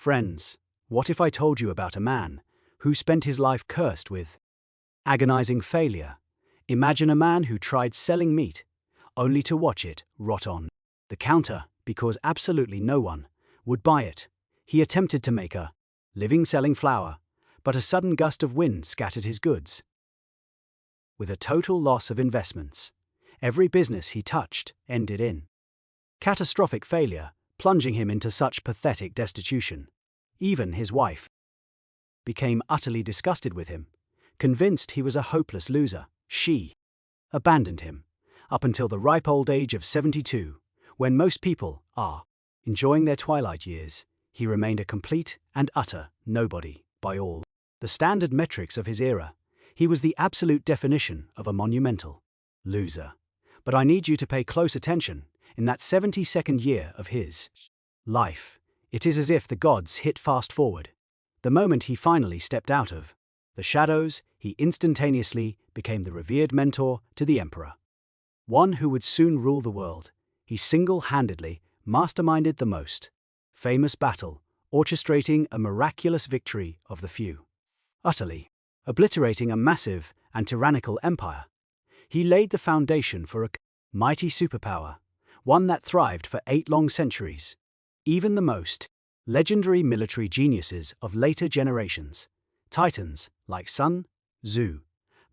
Friends, what if I told you about a man who spent his life cursed with agonizing failure? Imagine a man who tried selling meat, only to watch it rot on the counter because absolutely no one would buy it. He attempted to make a living selling flour, but a sudden gust of wind scattered his goods. With a total loss of investments, every business he touched ended in catastrophic failure, plunging him into such pathetic destitution. Even his wife became utterly disgusted with him, convinced he was a hopeless loser. She abandoned him, up until the ripe old age of 72, when most people are enjoying their twilight years. He remained a complete and utter nobody by all the standard metrics of his era. He was the absolute definition of a monumental loser. But I need you to pay close attention. In that 72nd year of his life, it is as if the gods hit fast forward. The moment he finally stepped out of the shadows, he instantaneously became the revered mentor to the emperor. One who would soon rule the world. He single-handedly masterminded the most famous battle, orchestrating a miraculous victory of the few, utterly obliterating a massive and tyrannical empire. He laid the foundation for a mighty superpower, one that thrived for 8 long centuries. Even the most legendary military geniuses of later generations, titans like Sun Tzu,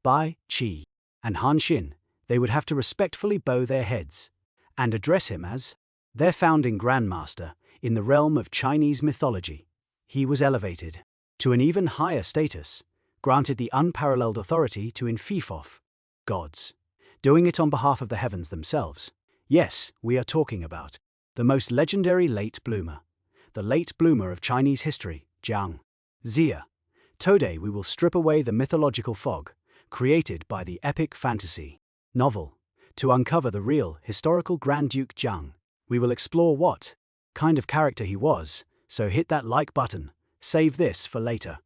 Bai Qi, and Han Xin, they would have to respectfully bow their heads and address him as their founding grandmaster. In the realm of Chinese mythology, he was elevated to an even higher status, granted the unparalleled authority to enfeoff gods, doing it on behalf of the heavens themselves. Yes, we are talking about the most legendary late bloomer, the late bloomer of Chinese history, Jiang Ziya. Today we will strip away the mythological fog created by the epic fantasy novel to uncover the real historical Grand Duke Jiang. We will explore what kind of character he was, so hit that like button, save this for later.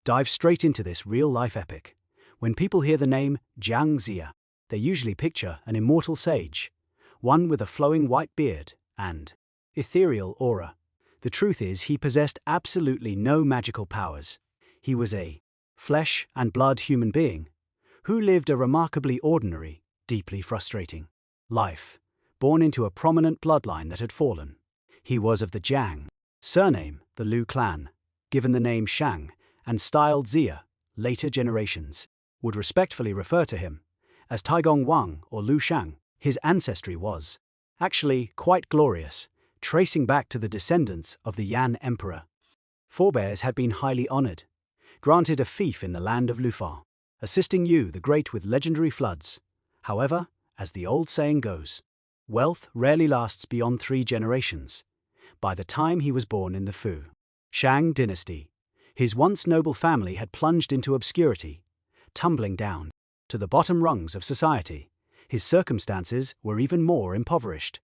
Dive straight into this real-life epic. When people hear the name Jiang Ziya, they usually picture an immortal sage, one with a flowing white beard and ethereal aura. The truth is, he possessed absolutely no magical powers. He was a flesh and blood human being who lived a remarkably ordinary, deeply frustrating life, born into a prominent bloodline that had fallen. He was of the Jiang surname, the Lu clan, given the name Shang, and styled Ziya. Later generations would respectfully refer to him as Taigong Wang or Lu Shang. His ancestry was actually quite glorious, tracing back to the descendants of the Yan emperor. Forebears had been highly honored, granted a fief in the land of Lufa, assisting Yu the Great with legendary floods. However, as the old saying goes, wealth rarely lasts beyond 3 generations. By the time he was born in the Fu Shang dynasty, his once noble family had plunged into obscurity, tumbling down to the bottom rungs of society. His circumstances were even more impoverished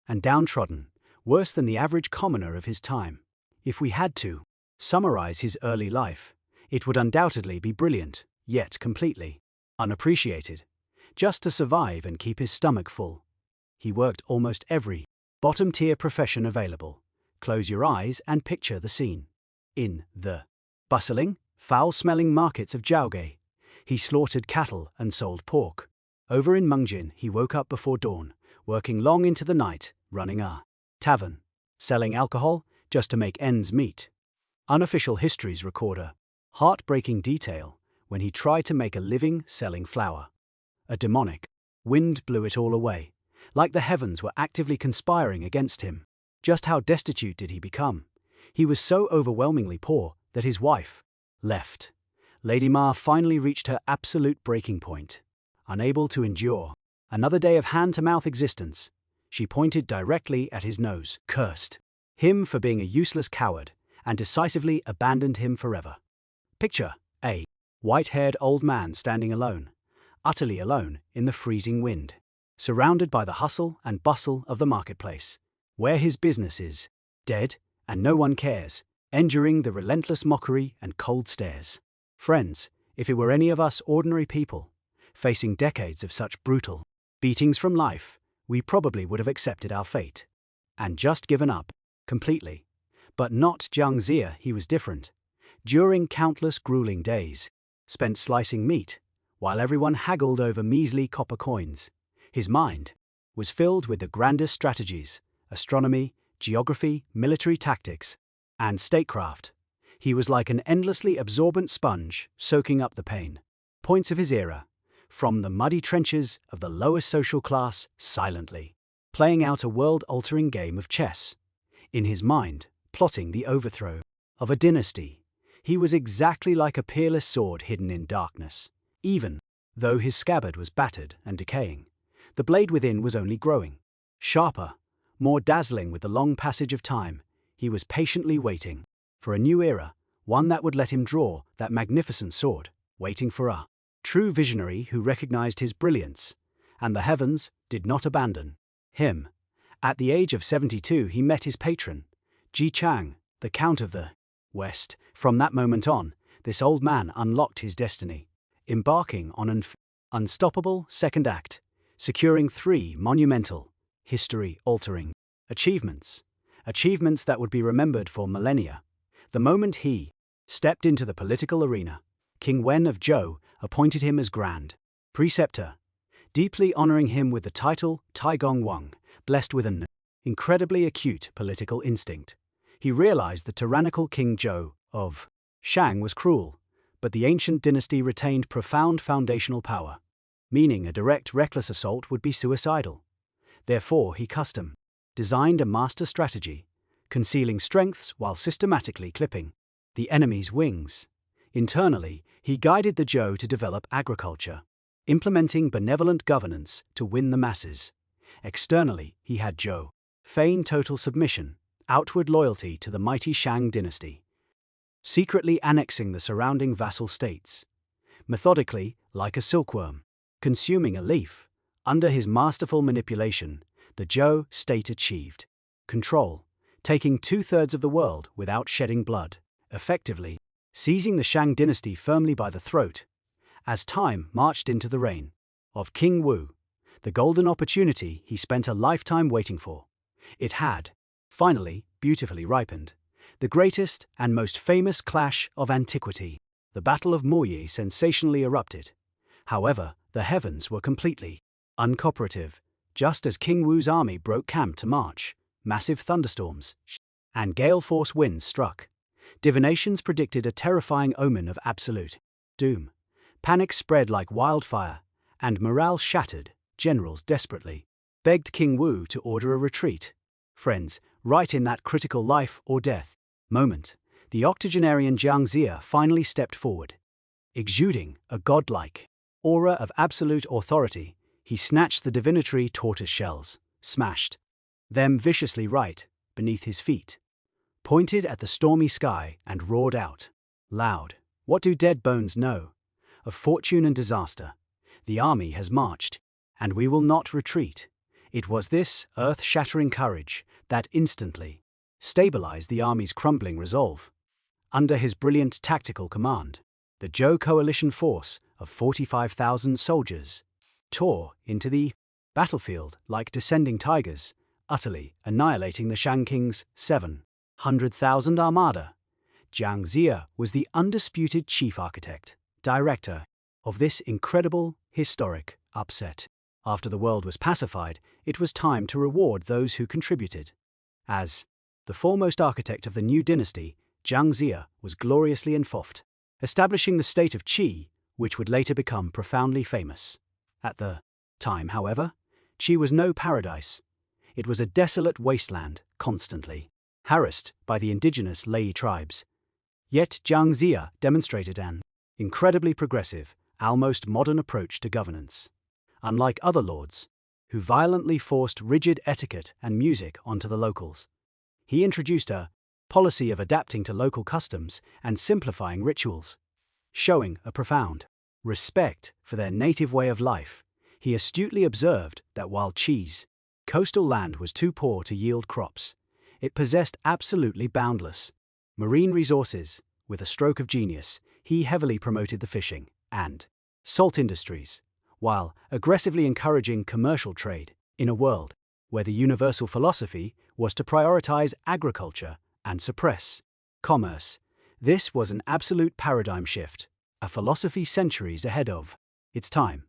and downtrodden, worse than the average commoner of his time. If we had to summarize his early life, it would undoubtedly be brilliant, yet completely unappreciated. Just to survive and keep his stomach full, he worked almost every bottom-tier profession available. Close your eyes and picture the scene. In the bustling, foul-smelling markets of Jiaogei, he slaughtered cattle and sold pork. Over in Mengjin, he woke up before dawn, working long into the night, running a tavern, selling alcohol just to make ends meet. Unofficial histories record a heartbreaking detail when he tried to make a living selling flour. A demonic wind blew it all away, like the heavens were actively conspiring against him. Just how destitute did he become? He was so overwhelmingly poor that his wife left. Lady Ma finally reached her absolute breaking point. Unable to endure another day of hand-to-mouth existence, she pointed directly at his nose, cursed him for being a useless coward, and decisively abandoned him forever. Picture a white-haired old man standing alone, utterly alone in the freezing wind, surrounded by the hustle and bustle of the marketplace, where his business is dead and no one cares, enduring the relentless mockery and cold stares. Friends, if it were any of us ordinary people, facing decades of such brutal beatings from life, we probably would have accepted our fate and just given up completely. But not Jiang Ziya, he was different. During countless grueling days, spent slicing meat, while everyone haggled over measly copper coins, his mind was filled with the grandest strategies: astronomy, geography, military tactics, and statecraft. He was like an endlessly absorbent sponge, soaking up the pain points of his era, from the muddy trenches of the lowest social class, silently playing out a world-altering game of chess. In his mind, plotting the overthrow of a dynasty. He was exactly like a peerless sword hidden in darkness. Even though his scabbard was battered and decaying, the blade within was only growing sharper, more dazzling with the long passage of time. He was patiently waiting for a new era, one that would let him draw that magnificent sword, waiting for a true visionary who recognized his brilliance, and the heavens did not abandon him. At the age of 72 he met his patron, Ji, the Count of the West. From that moment on, this old man unlocked his destiny, embarking on an unstoppable second act, securing 3 monumental, history-altering achievements that would be remembered for millennia. The moment he stepped into the political arena, King Wen of Zhou appointed him as Grand Preceptor, deeply honoring him with the title Taigong Wang. Blessed with an incredibly acute political instinct, he realized the tyrannical King Zhou of Shang was cruel, but the ancient dynasty retained profound foundational power, meaning a direct, reckless assault would be suicidal. Therefore, he designed a master strategy, concealing strengths while systematically clipping the enemy's wings. Internally, he guided the Zhou to develop agriculture, implementing benevolent governance to win the masses. Externally, he had Zhou feign total submission, outward loyalty to the mighty Shang dynasty, secretly annexing the surrounding vassal states. Methodically, like a silkworm, consuming a leaf, under his masterful manipulation, the Zhou state achieved control, taking 2/3 of the world without shedding blood, effectively seizing the Shang dynasty firmly by the throat. As time marched into the reign of King Wu, the golden opportunity he spent a lifetime waiting for, it had, finally, beautifully ripened. The greatest and most famous clash of antiquity, the Battle of Moyi, sensationally erupted. However, the heavens were completely uncooperative. Just as King Wu's army broke camp to march, massive thunderstorms and gale-force winds struck. Divinations predicted a terrifying omen of absolute doom. Panic spread like wildfire, and morale shattered. Generals desperately begged King Wu to order a retreat. Friends, right in that critical life or death moment, the octogenarian Jiang Ziya finally stepped forward. Exuding a godlike aura of absolute authority, he snatched the divinatory tortoise shells, smashed them viciously right beneath his feet, pointed at the stormy sky, and roared out loud, "What do dead bones know of fortune and disaster? The army has marched, and we will not retreat." It was this earth-shattering courage that instantly stabilized the army's crumbling resolve. Under his brilliant tactical command, the Zhou coalition force of 45,000 soldiers tore into the battlefield like descending tigers, utterly annihilating the Shang King's 700,000 armada. Jiang Ziya was the undisputed chief architect, director of this incredible, historic upset. After the world was pacified, it was time to reward those who contributed. As the foremost architect of the new dynasty, Jiang Ziya was gloriously enfoffed, establishing the state of Qi, which would later become profoundly famous. At the time, however, Qi was no paradise. It was a desolate wasteland, constantly harassed by the indigenous Lei tribes. Yet Jiang Ziya demonstrated an incredibly progressive, almost modern approach to governance. Unlike other lords, who violently forced rigid etiquette and music onto the locals, he introduced a policy of adapting to local customs and simplifying rituals. Showing a profound respect for their native way of life, he astutely observed that while Qi's coastal land was too poor to yield crops, it possessed absolutely boundless marine resources. With a stroke of genius, he heavily promoted the fishing and salt industries, while aggressively encouraging commercial trade in a world where the universal philosophy was to prioritize agriculture and suppress commerce. This was an absolute paradigm shift, a philosophy centuries ahead of its time.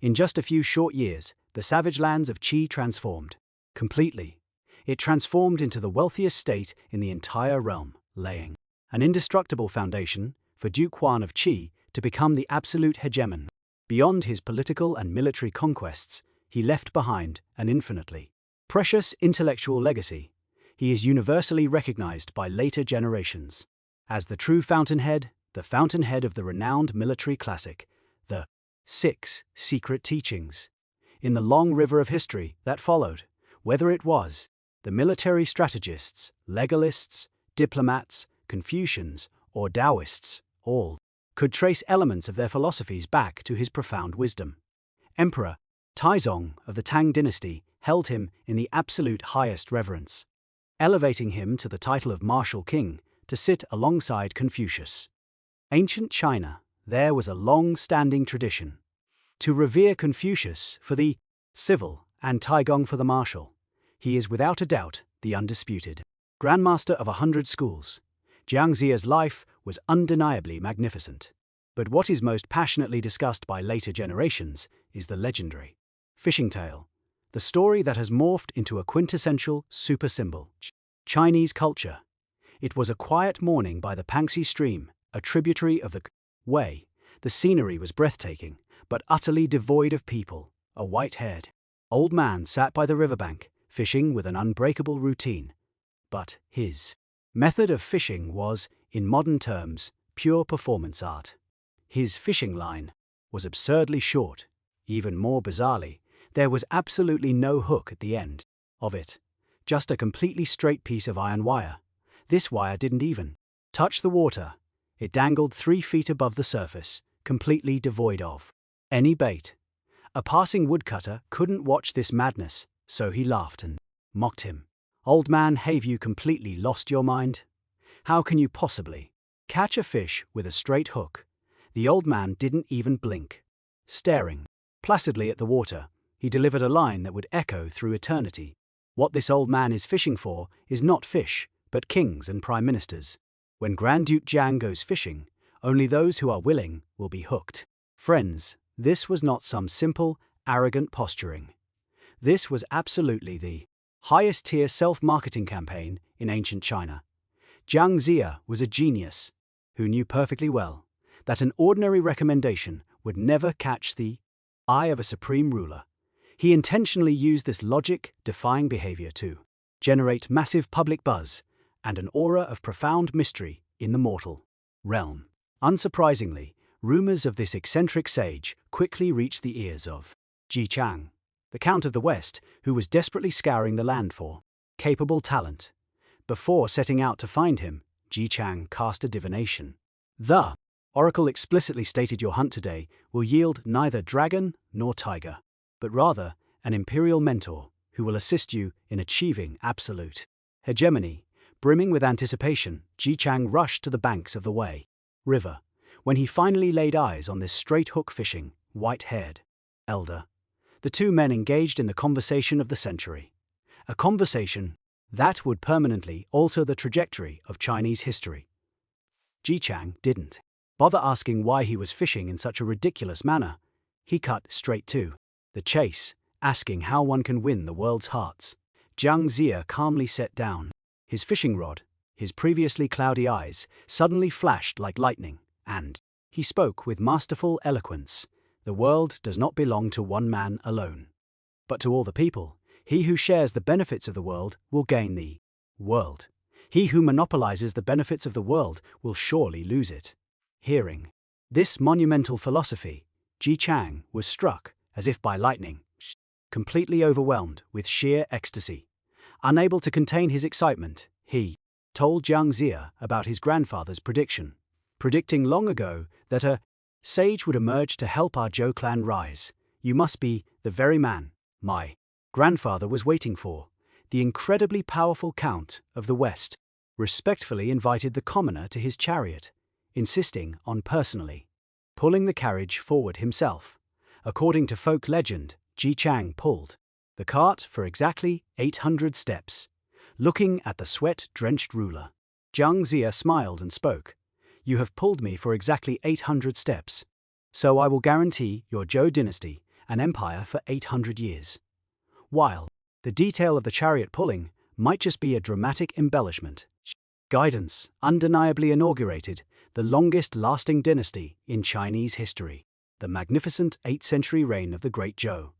In just a few short years, the savage lands of Qi transformed completely. It transformed into the wealthiest state in the entire realm, laying an indestructible foundation for Duke Huan of Qi to become the absolute hegemon. Beyond his political and military conquests, he left behind an infinitely precious intellectual legacy. He is universally recognized by later generations as the true fountainhead of the renowned military classic, the Six Secret Teachings. In the long river of history that followed, whether it was the military strategists, legalists, diplomats, Confucians, or Taoists, all could trace elements of their philosophies back to his profound wisdom. Emperor Taizong of the Tang dynasty held him in the absolute highest reverence, elevating him to the title of martial king to sit alongside Confucius. Ancient China, there was a long-standing tradition to revere Confucius for the civil and Taigong for the martial. He is without a doubt the undisputed grandmaster of 100 schools. Jiang Ziya's life was undeniably magnificent. But what is most passionately discussed by later generations is the legendary fishing tale, the story that has morphed into a quintessential super symbol. Chinese culture. It was a quiet morning by the Pangxi stream, a tributary of the Wei. The scenery was breathtaking, but utterly devoid of people. A white-haired old man sat by the riverbank, fishing with an unbreakable routine. But his method of fishing was, in modern terms, pure performance art. His fishing line was absurdly short. Even more bizarrely, there was absolutely no hook at the end of it, just a completely straight piece of iron wire. This wire didn't even touch the water. It dangled 3 feet above the surface, completely devoid of any bait. A passing woodcutter couldn't watch this madness, so he laughed and mocked him. "Old man, have you completely lost your mind? How can you possibly catch a fish with a straight hook?" The old man didn't even blink. Staring placidly at the water, he delivered a line that would echo through eternity. What this old man is fishing for is not fish, but kings and prime ministers. When Grand Duke Jiang goes fishing, only those who are willing will be hooked. Friends, this was not some simple, arrogant posturing. This was absolutely the highest-tier self-marketing campaign in ancient China. Jiang Ziya was a genius who knew perfectly well that an ordinary recommendation would never catch the eye of a supreme ruler. He intentionally used this logic-defying behavior to generate massive public buzz and an aura of profound mystery in the mortal realm. Unsurprisingly, rumors of this eccentric sage quickly reached the ears of Ji Chang, the Count of the West, who was desperately scouring the land for capable talent. Before setting out to find him, Ji Chang cast a divination. The oracle explicitly stated your hunt today will yield neither dragon nor tiger, but rather an imperial mentor who will assist you in achieving absolute hegemony. Brimming with anticipation, Ji Chang rushed to the banks of the Wei River. When he finally laid eyes on this straight-hook fishing, white-haired elder, the two men engaged in the conversation of the century. A conversation that would permanently alter the trajectory of Chinese history. Ji Chang didn't bother asking why he was fishing in such a ridiculous manner. He cut straight to the chase, asking how one can win the world's hearts. Jiang Ziya calmly set down his fishing rod. His previously cloudy eyes suddenly flashed like lightning, and he spoke with masterful eloquence. The world does not belong to one man alone, but to all the people. He who shares the benefits of the world will gain the world. He who monopolizes the benefits of the world will surely lose it. Hearing this monumental philosophy, Ji Chang was struck as if by lightning, completely overwhelmed with sheer ecstasy. Unable to contain his excitement, he told Jiang Ziya about his grandfather's predicting long ago that a sage would emerge to help our Zhou clan rise. "You must be the very man my grandfather was waiting for." The incredibly powerful Count of the West respectfully invited the commoner to his chariot, insisting on personally pulling the carriage forward himself. According to folk legend, Ji Chang pulled the cart for exactly 800 steps. Looking at the sweat-drenched ruler, Jiang Ziya smiled and spoke. You have pulled me for exactly 800 steps. So I will guarantee your Zhou dynasty an empire for 800 years. While the detail of the chariot pulling might just be a dramatic embellishment, guidance undeniably inaugurated the longest-lasting dynasty in Chinese history, the magnificent 8th century reign of the Great Zhou.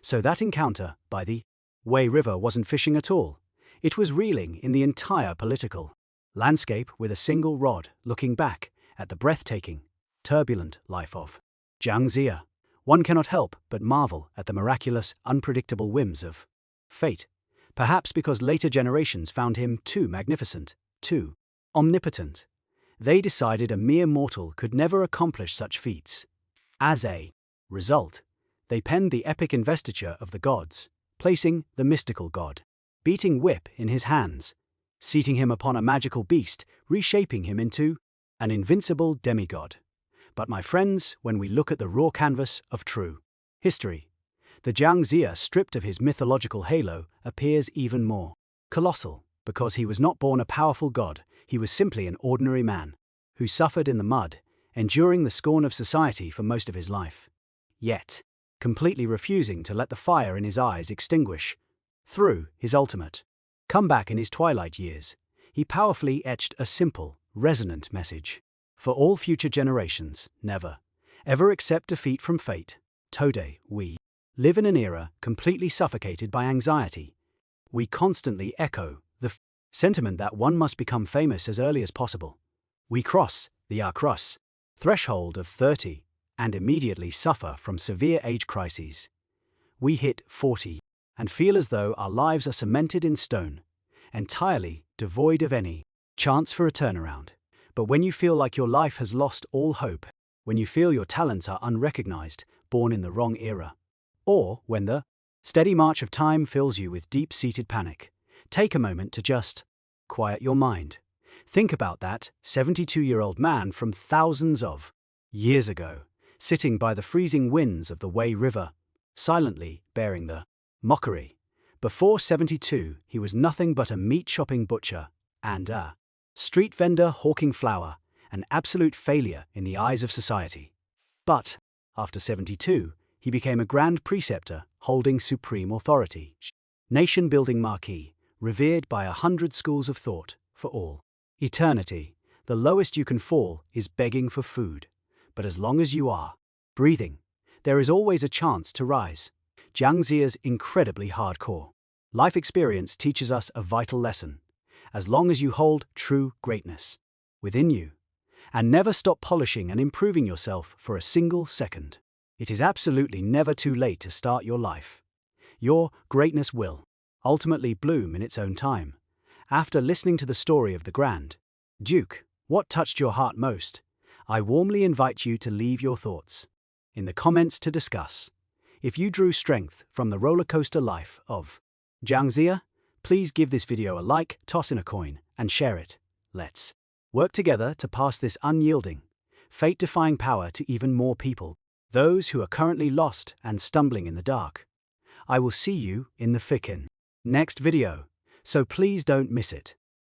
So that encounter by the Wei River wasn't fishing at all. It was reeling in the entire political landscape with a single rod looking back at the breathtaking, turbulent life of Jiang Ziya. One cannot help but marvel at the miraculous, unpredictable whims of fate, perhaps because later generations found him too magnificent, too omnipotent. They decided a mere mortal could never accomplish such feats. As a result, they penned the epic investiture of the gods, placing the mystical god, beating whip in his hands, seating him upon a magical beast, reshaping him into an invincible demigod. But my friends, when we look at the raw canvas of true history, the Jiang Ziya, stripped of his mythological halo, appears even more colossal, because he was not born a powerful god. He was simply an ordinary man who suffered in the mud, enduring the scorn of society for most of his life, yet completely refusing to let the fire in his eyes extinguish. Through his ultimate comeback in his twilight years, he powerfully etched a simple, resonant message for all future generations: never, ever accept defeat from fate. Today, we live in an era completely suffocated by anxiety. We constantly echo the sentiment that one must become famous as early as possible. We cross the threshold of 30 and immediately suffer from severe age crises. We hit 40 and feel as though our lives are cemented in stone, entirely devoid of any chance for a turnaround. But when you feel like your life has lost all hope, when you feel your talents are unrecognized, born in the wrong era, or when the steady march of time fills you with deep-seated panic, take a moment to just quiet your mind. Think about that 72-year-old man from thousands of years ago, sitting by the freezing winds of the Wei River, silently bearing the mockery. Before 72, he was nothing but a meat-shopping butcher and a street vendor hawking flour, an absolute failure in the eyes of society. But after 72, he became a grand preceptor holding supreme authority, nation-building marquis, revered by 100 schools of thought for all eternity. The lowest you can fall is begging for food, but as long as you are breathing, there is always a chance to rise. Jiang Ziya's incredibly hardcore life experience teaches us a vital lesson. As long as you hold true greatness within you, and never stop polishing and improving yourself for a single second, it is absolutely never too late to start your life. Your greatness will ultimately bloom in its own time. After listening to the story of the Grand Duke, what touched your heart most? I warmly invite you to leave your thoughts in the comments to discuss. If you drew strength from the roller coaster life of Jiang Ziya, please give this video a like, toss in a coin, and share it. Let's work together to pass this unyielding, fate-defying power to even more people, those who are currently lost and stumbling in the dark. I will see you in the next video, so please don't miss it.